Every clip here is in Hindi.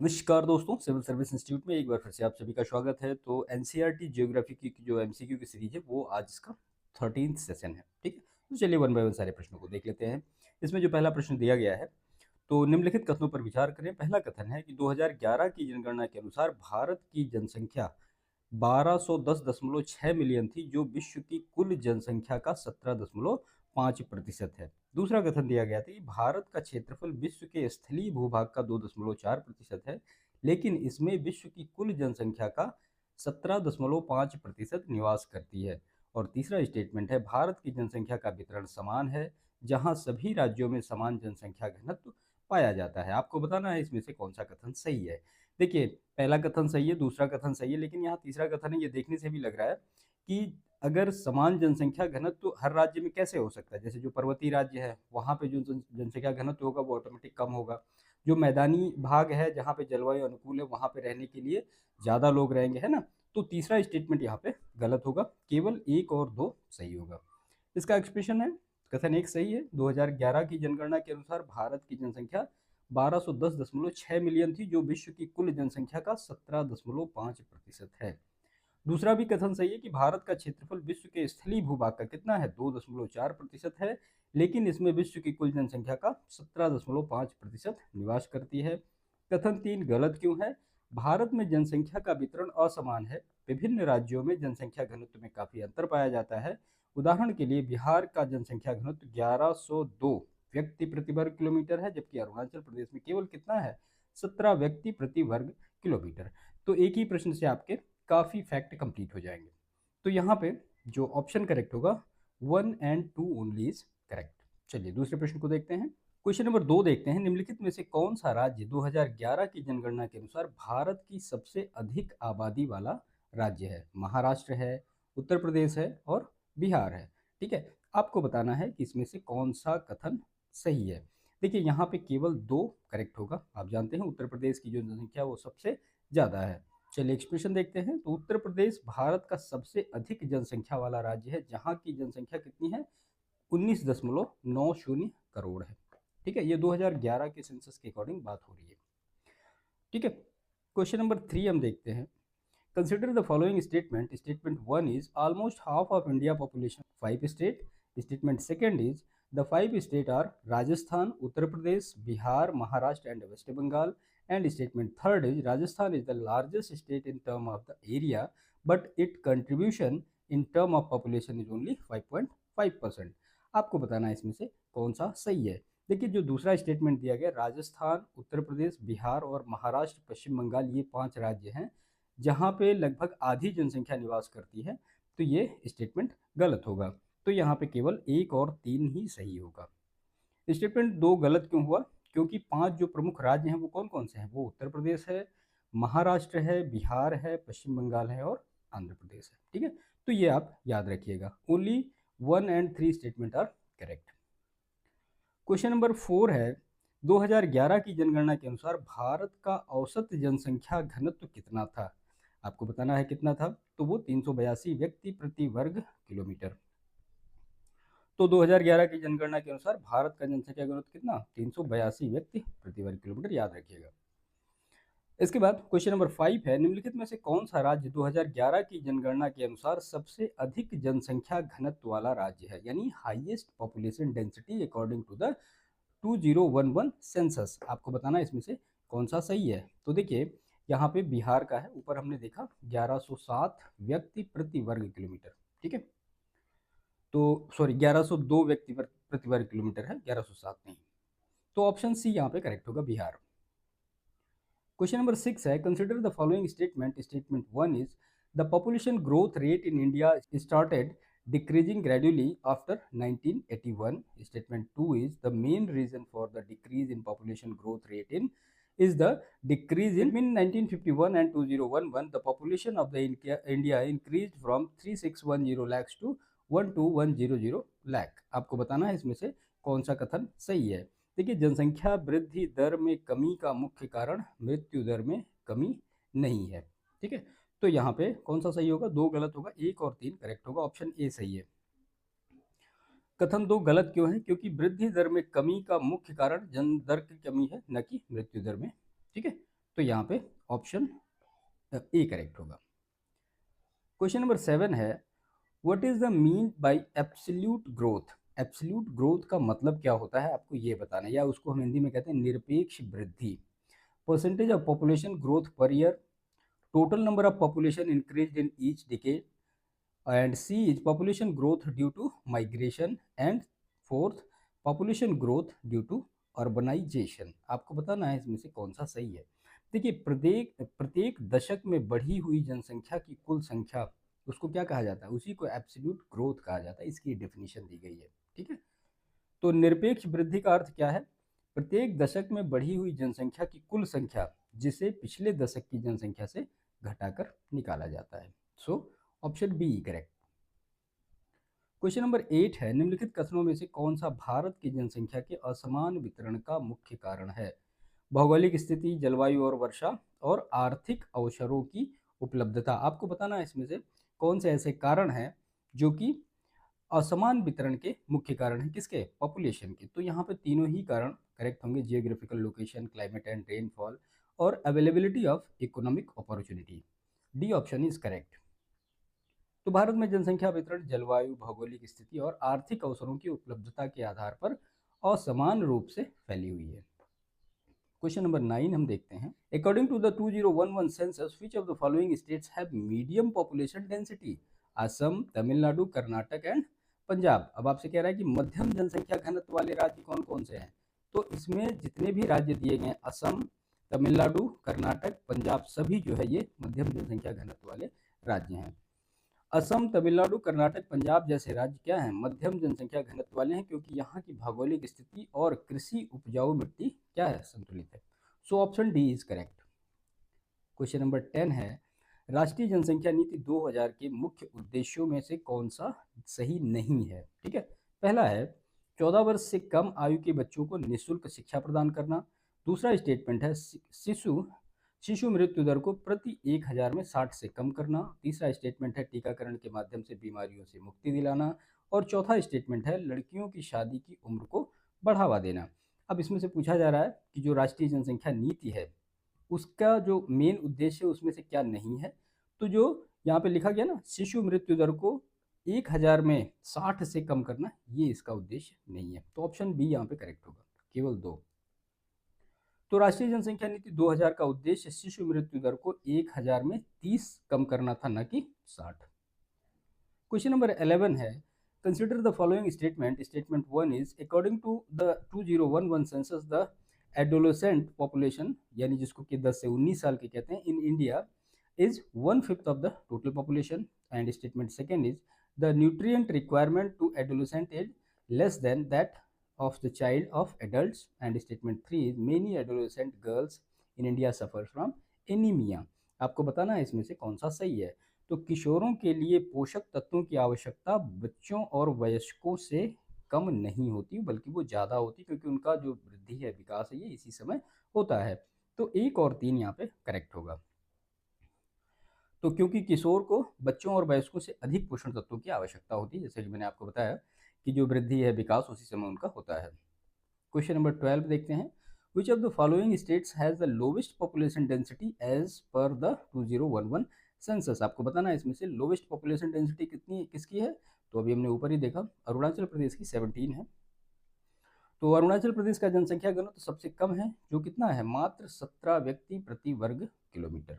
नमस्कार दोस्तों, सिविल सर्विस इंस्टीट्यूट में एक बार फिर से आप सभी का स्वागत है। तो एनसीईआरटी ज्योग्राफी की जो एमसीक्यू की सीरीज है वो आज इसका 13th सेशन है। ठीक है, तो चलिए वन बाय वन सारे प्रश्नों को देख लेते हैं। इसमें जो पहला प्रश्न दिया गया है, तो निम्नलिखित कथनों पर विचार करें। पहला कथन है कि 2011 की जनगणना के अनुसार भारत की जनसंख्या 1210.6 मिलियन थी, जो विश्व की कुल जनसंख्या का 17.5% है। दूसरा कथन दिया गया था कि भारत का क्षेत्रफल विश्व के स्थलीय भूभाग का 2.4% है, लेकिन इसमें विश्व की कुल जनसंख्या का 17.5% निवास करती है। और तीसरा स्टेटमेंट है, भारत की जनसंख्या का वितरण समान है, जहां सभी राज्यों में समान जनसंख्या घनत्व पाया जाता है। आपको बताना है इसमें से कौन सा कथन सही है। देखिए, पहला कथन सही है, दूसरा कथन सही है, लेकिन यहाँ तीसरा कथन है, ये देखने से भी लग रहा है कि अगर समान जनसंख्या घनत्व तो हर राज्य में कैसे हो सकता है। जैसे जो पर्वतीय राज्य है वहाँ पे जो जनसंख्या घनत्व होगा वो ऑटोमेटिक कम होगा। जो मैदानी भाग है जहाँ पे जलवायु अनुकूल है वहाँ पे रहने के लिए ज़्यादा लोग रहेंगे, है ना। तो तीसरा स्टेटमेंट यहाँ पे गलत होगा, केवल एक और दो सही होगा। इसका एक्सप्रेशन है, कथन एक सही है। 2011 की जनगणना के अनुसार भारत की जनसंख्या 1210.6 मिलियन थी, जो विश्व की कुल जनसंख्या का 17.5% है। दूसरा भी कथन सही है कि भारत का क्षेत्रफल विश्व के स्थलीय भूभाग का कितना है, 2.4% है, लेकिन इसमें विश्व की कुल जनसंख्या का 17.5% निवास करती है। कथन तीन गलत क्यों है? भारत में जनसंख्या का वितरण असमान है। विभिन्न राज्यों में जनसंख्या घनत्व में काफी अंतर पाया जाता है। उदाहरण के लिए बिहार का जनसंख्या घनत्व 1102 व्यक्ति प्रति वर्ग किलोमीटर है, जबकि अरुणाचल प्रदेश में केवल कितना है, 17 व्यक्ति प्रति वर्ग किलोमीटर। तो एक ही प्रश्न से आपके काफी फैक्ट कंप्लीट हो जाएंगे। तो यहाँ पे जो ऑप्शन करेक्ट होगा, 1 एंड 2 ओनली इज करेक्ट। चलिए दूसरे प्रश्न को देखते हैं। क्वेश्चन नंबर 2 देखते हैं। निम्नलिखित में से कौन सा राज्य 2011 की जनगणना के अनुसार भारत की सबसे अधिक आबादी वाला राज्य है? महाराष्ट्र है, उत्तर प्रदेश है और बिहार है। ठीक है, आपको बताना है कि इसमें से कौन सा कथन सही है। देखिए, यहाँ पे केवल दो करेक्ट होगा। आप जानते हैं उत्तर प्रदेश की जो जनसंख्या वो सबसे ज़्यादा है। चलिए एक्सप्रेशन देखते हैं। तो उत्तर प्रदेश भारत का सबसे अधिक जनसंख्या वाला राज्य है, जहाँ की जनसंख्या कितनी है, 19.90 करोड़ है। ठीक है, ये 2011 के सेंसस के अकॉर्डिंग बात हो रही है। ठीक है, क्वेश्चन नंबर 3 हम देखते हैं। Consider the following statement. Statement 1 is almost half of India population 5 state. Statement second is the 5 state are Rajasthan, Uttar Pradesh, Bihar, Maharashtra and West Bengal. And statement third is Rajasthan is the largest state in term of the area, but its contribution in term of population is only 5.5%। आपको बताना है इसमें से कौन सा सही है। देखिए, जो दूसरा स्टेटमेंट दिया गया, राजस्थान, उत्तर प्रदेश, बिहार और महाराष्ट्र, पश्चिम बंगाल, ये 5 राज्य हैं जहाँ पे लगभग आधी जनसंख्या निवास करती है। तो ये स्टेटमेंट गलत होगा। तो यहाँ पे केवल एक और तीन ही सही होगा। स्टेटमेंट दो गलत क्यों हुआ? क्योंकि 5 जो प्रमुख राज्य हैं वो कौन कौन से हैं? वो उत्तर प्रदेश है, महाराष्ट्र है, बिहार है, पश्चिम बंगाल है और आंध्र प्रदेश है। ठीक है, तो ये आप याद रखिएगा। Only 1 and 3 statement are correct. Question number 4 है, 2011 की जनगणना के अनुसार भारत का औसत जनसंख्या घनत्व कितना था? आपको बताना है कितना था। तो वो 382 व्यक्ति प्रति वर्ग किलोमीटर। तो 2011 की जनगणना के अनुसार भारत का जनसंख्या घनत्व कितना, 382 व्यक्ति प्रति वर्ग किलोमीटर, याद रखिएगा। इसके बाद क्वेश्चन नंबर 5 है, निम्नलिखित में से कौन सा राज्य 2011 की जनगणना के अनुसार सबसे अधिक जनसंख्या घनत्व वाला राज्य है, यानी highest population density according to the 2011 census. आपको बताना है इसमें से कौन सा सही है। तो देखिए, यहाँ पे बिहार का है, ऊपर हमने देखा 1107 व्यक्ति प्रति वर्ग किलोमीटर। ठीक है, तो सॉरी 1102 व्यक्ति प्रति वर्ग किलोमीटर है, 1107 नहीं। तो ऑप्शन सी यहाँ पे करेक्ट होगा, बिहार। क्वेश्चन नंबर 6 है, consider the following statement. Statement 1 is the population growth rate in India started decreasing gradually after 1981। Statement 2 is the main reason for the decrease in population growth rate in is the decrease in between 1951 and 2011 the population of the India increased from 3610 lakhs to 12100 lakh। आपको बताना है इसमें से कौन सा कथन सही है। देखिए, जनसंख्या वृद्धि दर में कमी का मुख्य कारण मृत्यु दर में कमी नहीं है। ठीक है, तो यहाँ पे कौन सा सही होगा? दो गलत होगा, एक और तीन करेक्ट होगा। ऑप्शन ए सही है। कथन दो गलत क्यों है? क्योंकि वृद्धि दर में कमी का मुख्य कारण जन्म दर की कमी है, न कि मृत्यु दर में। ठीक है, तो यहाँ पे ऑप्शन ए करेक्ट होगा। क्वेश्चन नंबर 7 है, what is the mean by absolute growth. Absolute growth का मतलब क्या होता है आपको ये बताना है, या उसको हम हिंदी में कहते हैं निरपेक्ष वृद्धि। Percentage of population growth per year, total number of population increase in each decade, and C is population growth due to migration, and fourth population growth due to urbanisation. आपको बताना है इसमें से कौन सा सही है। देखिए, प्रत्येक प्रत्येक दशक में बढ़ी हुई जनसंख्या की कुल संख्या, उसको क्या कहा जाता है, उसी को एब्सोल्यूट ग्रोथ कहा जाता है। इसकी डेफिनेशन दी गई है, ठीक है। तो निरपेक्ष वृद्धि का अर्थ क्या है, प्रत्येक दशक में बढ़ी हुई जनसंख्या की कुल संख्या जिसे पिछले दशक की जनसंख्या से घटाकर निकाला जाता है। So option B correct. Question number 8 है, निम्नलिखित कथनों में से कौन सा भारत की जनसंख्या के असमान वितरण का मुख्य कारण है। भौगोलिक स्थिति, जलवायु और वर्षा, और आर्थिक अवसरों की उपलब्धता। आपको बताना है इसमें से कौन से ऐसे कारण हैं जो कि असमान वितरण के मुख्य कारण हैं, किसके, पॉपुलेशन के। तो यहाँ पे तीनों ही कारण करेक्ट होंगे, geographical location, climate and rainfall, और availability of economic opportunity. D option is correct. तो भारत में जनसंख्या वितरण जलवायु, भौगोलिक स्थिति और आर्थिक अवसरों की उपलब्धता के आधार पर असमान रूप से फैली हुई है। क्वेश्चन नंबर 9 हम देखते हैं, according to the 2011 census which of the following states have medium population density. Assam, Tamil Nadu, Karnataka and Punjab. अब आपसे कह रहा है कि मध्यम जनसंख्या घनत्व वाले राज्य कौन कौन से हैं। तो इसमें जितने भी राज्य दिए गए, असम, तमिलनाडु, कर्नाटक, पंजाब, सभी जो है ये मध्यम जनसंख्या घनत्व वाले राज्य हैं। असम, तमिलनाडु, कर्नाटक, पंजाब जैसे राज्य क्या हैं, मध्यम जनसंख्या घनत्व वाले हैं, क्योंकि यहाँ की भौगोलिक स्थिति और कृषि उपजाऊ मिट्टी क्या है, संतुलित है। So option D is correct. Question number 10 है, राष्ट्रीय जनसंख्या नीति 2000 के मुख्य उद्देश्यों में से कौन सा सही नहीं है। ठीक है, पहला है 14 वर्ष से कम आयु के बच्चों को निःशुल्क शिक्षा प्रदान करना। दूसरा स्टेटमेंट है शिशु मृत्यु दर को प्रति 1000 में 60 से कम करना। तीसरा स्टेटमेंट है टीकाकरण के माध्यम से बीमारियों से मुक्ति दिलाना। और चौथा स्टेटमेंट है लड़कियों की शादी की उम्र को बढ़ावा देना। अब इसमें से पूछा जा रहा है कि जो राष्ट्रीय जनसंख्या नीति है उसका जो मेन उद्देश्य है उसमें से क्या नहीं है। तो जो यहाँ पे लिखा गया ना, शिशु मृत्यु दर को 1000 में 60 से कम करना, ये इसका उद्देश्य नहीं है। तो ऑप्शन बी यहाँ पे करेक्ट होगा, केवल 2। तो राष्ट्रीय जनसंख्या नीति 2000 का उद्देश्य शिशु मृत्यु दर को 1000 में 30 कम करना था, न कि 60। क्वेश्चन नंबर 11 है, consider the following statement. Statement 1 is according to the 2011 census the adolescent population, यानी जिसको कि 10 से 19 साल के कहते हैं, in India is 1/5 of the total population. And statement second is the nutrient requirement to adolescent is less than that of the child of adults. And statement 3 is many adolescent girls in India suffer from anemia. आपको बताना है इसमें से कौन सा सही है। तो किशोरों के लिए पोषक तत्वों की आवश्यकता बच्चों और वयस्कों से कम नहीं होती, बल्कि वो ज़्यादा होती, क्योंकि उनका जो वृद्धि है, विकास है, ये इसी समय होता है। तो 1 और 3 यहाँ पे करेक्ट होगा। तो क्योंकि किशोर को बच्चों और वयस्कों से अधिक पोषण तत्वों की आवश्यकता होती है, जैसे कि मैंने आपको बताया कि जो वृद्धि है, विकास उसी समय उनका होता है। क्वेश्चन नंबर 12 देखते हैं, which of the following states has the lowest population density as per the 2011 census. आपको बताना है इसमें से लोवेस्ट पॉपुलेशन डेंसिटी कितनी किसकी है। तो अभी हमने ऊपर ही देखा, अरुणाचल प्रदेश की 17 है। तो अरुणाचल प्रदेश का जनसंख्या घनत्व तो सबसे कम है, जो कितना है, मात्र 17 व्यक्ति प्रति वर्ग किलोमीटर।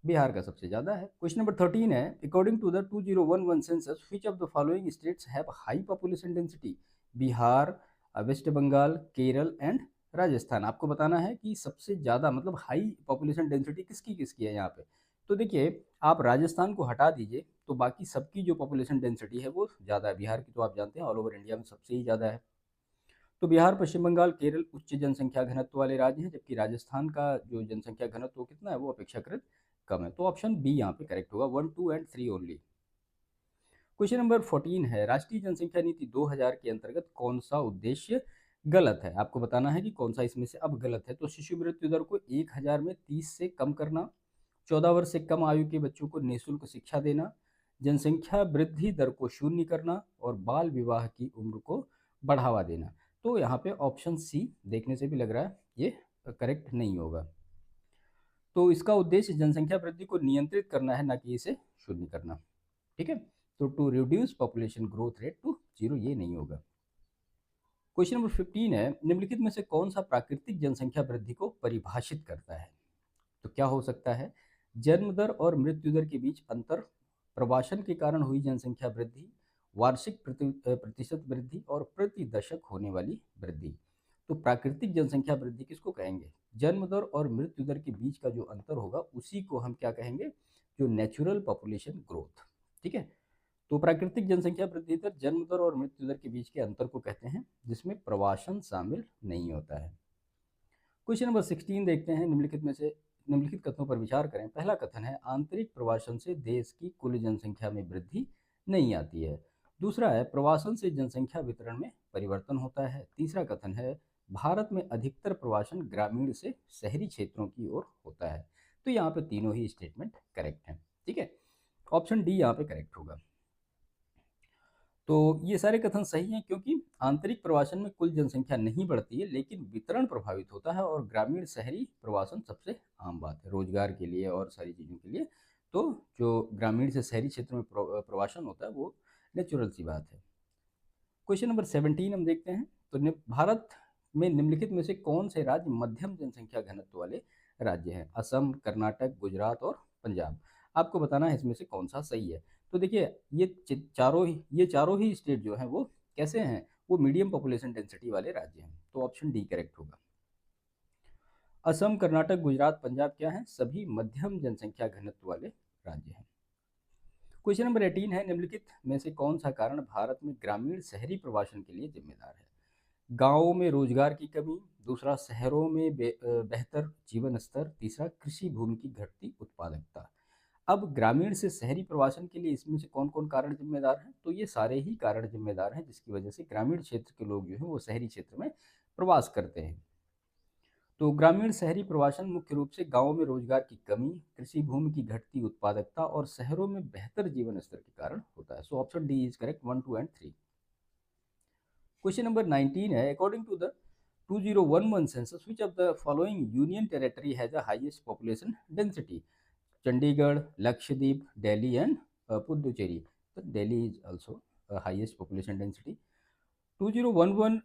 बिहार का सबसे ज्यादा है। क्वेश्चन नंबर 13 है, according to the 2011 census which of the following states have high population density. Bihar, West Bengal, Kerala and Rajasthan. आपको बताना है कि सबसे ज्यादा मतलब हाई पॉपुलेशन डेंसिटी किसकी किसकी है यहाँ पे। तो देखिए, आप राजस्थान को हटा दीजिए तो बाकी सबकी जो पॉपुलेशन डेंसिटी है वो ज़्यादा है। बिहार की तो आप जानते हैं ऑल ओवर इंडिया में सबसे ही ज़्यादा है। तो बिहार, पश्चिम बंगाल, केरल उच्च जनसंख्या घनत्व वाले राज्य हैं, जबकि राजस्थान का जो जनसंख्या घनत्व कितना है, वो अपेक्षाकृत कम है। तो ऑप्शन बी यहाँ पे करेक्ट होगा, 1, 2 एंड 3 ओनली। क्वेश्चन नंबर 14 है, राष्ट्रीय जनसंख्या नीति 2000 के अंतर्गत कौन सा उद्देश्य गलत है। आपको बताना है कि कौन सा इसमें से अब गलत है। तो शिशु मृत्यु दर को 1000 में 30 से कम करना, 14 वर्ष से कम आयु के बच्चों को निःशुल्क शिक्षा देना, जनसंख्या वृद्धि दर को शून्य करना, और बाल विवाह की उम्र को बढ़ावा देना। तो यहाँ पे ऑप्शन सी देखने से भी लग रहा है ये करेक्ट नहीं होगा। तो इसका उद्देश्य जनसंख्या वृद्धि को नियंत्रित करना है, ना कि इसे शून्य करना। ठीक है, तो to reduce population growth rate to 0, ये नहीं होगा। क्वेश्चन नंबर 15 है, निम्नलिखित में से कौन सा प्राकृतिक जनसंख्या वृद्धि को परिभाषित करता है? तो क्या हो सकता है? जन्म दर और मृत्यु दर के बीच अंतर, प्रवासन के कारण हुई जनसंख्या वृद्धि, वार्षिक प्रतिशत वृद्धि और प्रति दशक होने वाली वृद्धि। तो प्राकृतिक जनसंख्या वृद्धि किसको कहेंगे? जन्म दर और मृत्यु दर के बीच का जो अंतर होगा उसी को हम क्या कहेंगे? जो नेचुरल पॉपुलेशन ग्रोथ। ठीक है, तो प्राकृतिक जनसंख्या वृद्धि दर जन्म दर और मृत्यु दर के बीच के अंतर को कहते हैं, जिसमें प्रवासन शामिल नहीं होता है। क्वेश्चन नंबर 16 देखते हैं, निम्नलिखित कथनों पर विचार करें। पहला कथन है, आंतरिक प्रवासन से देश की कुल जनसंख्या में वृद्धि नहीं आती है। दूसरा है, प्रवासन से जनसंख्या वितरण में परिवर्तन होता है। तीसरा कथन है, भारत में अधिकतर प्रवासन ग्रामीण से शहरी क्षेत्रों की ओर होता है। तो यहाँ पे तीनों ही स्टेटमेंट करेक्ट हैं। ठीक है, ऑप्शन डी यहाँ पे करेक्ट होगा। तो ये सारे कथन सही हैं, क्योंकि आंतरिक प्रवासन में कुल जनसंख्या नहीं बढ़ती है, लेकिन वितरण प्रभावित होता है, और ग्रामीण शहरी प्रवासन सबसे आम बात है रोजगार के लिए और सारी चीज़ों के लिए। तो जो ग्रामीण से शहरी क्षेत्र में प्रवासन होता है वो नेचुरल सी बात है। क्वेश्चन नंबर 17 हम देखते हैं, तो भारत में निम्नलिखित में से कौन से राज्य मध्यम जनसंख्या घनत्व वाले राज्य हैं? असम, कर्नाटक, गुजरात और पंजाब। आपको बताना है इसमें से कौन सा सही है। तो देखिए, ये चारों ही स्टेट जो हैं वो कैसे हैं? वो मीडियम पॉपुलेशन डेंसिटी वाले राज्य हैं। तो ऑप्शन डी करेक्ट होगा। असम, कर्नाटक, गुजरात, पंजाब क्या है? सभी मध्यम जनसंख्या घनत्व वाले राज्य हैं। क्वेश्चन नंबर 18 है, निम्नलिखित में से कौन सा कारण भारत में ग्रामीण शहरी प्रवासन के लिए जिम्मेदार है? गांवों में रोजगार की कमी, दूसरा शहरों में बेहतर जीवन स्तर, तीसरा कृषि भूमि की घटती उत्पादकता। अब ग्रामीण से शहरी प्रवासन के लिए इसमें से कौन कौन कारण जिम्मेदार हैं? तो ये सारे ही कारण जिम्मेदार हैं, जिसकी वजह से ग्रामीण क्षेत्र के लोग जो हैं वो शहरी क्षेत्र में प्रवास करते हैं। तो ग्रामीण शहरी प्रवासन मुख्य रूप से गांवों में रोजगार की कमी, कृषि भूमि की घटती उत्पादकता और शहरों में बेहतर जीवन स्तर के कारण होता है। So option D is correct, 1, 2 and 3। Question number 19 है, according to the 2011 census which of the following union territory has the highest population density? Chandigarh, Lakshadweep, Delhi and Puducherry. तो Delhi is also highest population density. 2011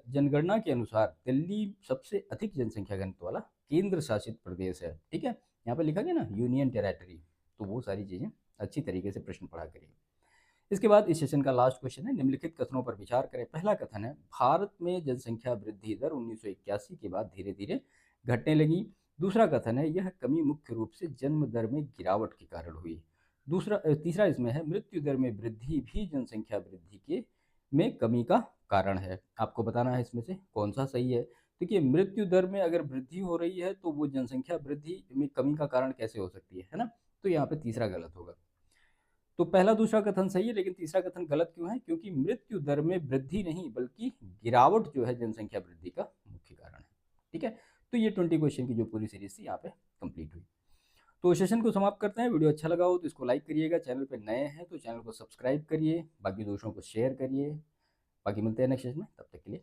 जनगणना के अनुसार दिल्ली सबसे अधिक जनसंख्या घनत्व वाला केंद्र शासित प्रदेश है। ठीक है, यहाँ पे लिखा गया ना यूनियन टेरिटरी, तो वो सारी चीज़ें अच्छी तरीके से प्रश्न पढ़ा करिए। इसके बाद इस सेशन का लास्ट क्वेश्चन है, निम्नलिखित कथनों पर विचार करें। पहला कथन है, भारत में जनसंख्या वृद्धि दर 1981 के बाद धीरे धीरे घटने लगी। दूसरा कथन है, यह कमी मुख्य रूप से जन्म दर में गिरावट के कारण हुई। तीसरा इसमें है, मृत्यु दर में वृद्धि भी जनसंख्या वृद्धि के में कमी का कारण है। आपको बताना है इसमें से कौन सा सही है। देखिए, मृत्यु दर में अगर वृद्धि हो रही है तो वो जनसंख्या वृद्धि में कमी का कारण कैसे हो सकती है ना? तो यहाँ पे तीसरा गलत होगा। तो पहला दूसरा कथन सही है, लेकिन तीसरा कथन गलत क्यों है? क्योंकि मृत्यु दर में वृद्धि नहीं बल्कि गिरावट जो है जनसंख्या वृद्धि का मुख्य कारण है। ठीक है, तो ये 20 क्वेश्चन की जो पूरी सीरीज थी यहाँ पे कंप्लीट हुई। तो सेशन को समाप्त करते हैं। वीडियो अच्छा लगा हो तो इसको लाइक करिएगा, चैनल पे नए हैं तो चैनल को सब्सक्राइब करिए, बाकी दोस्तों को शेयर करिए। बाकी मिलते हैं नेक्स्ट सेशन में, तब तक के लिए।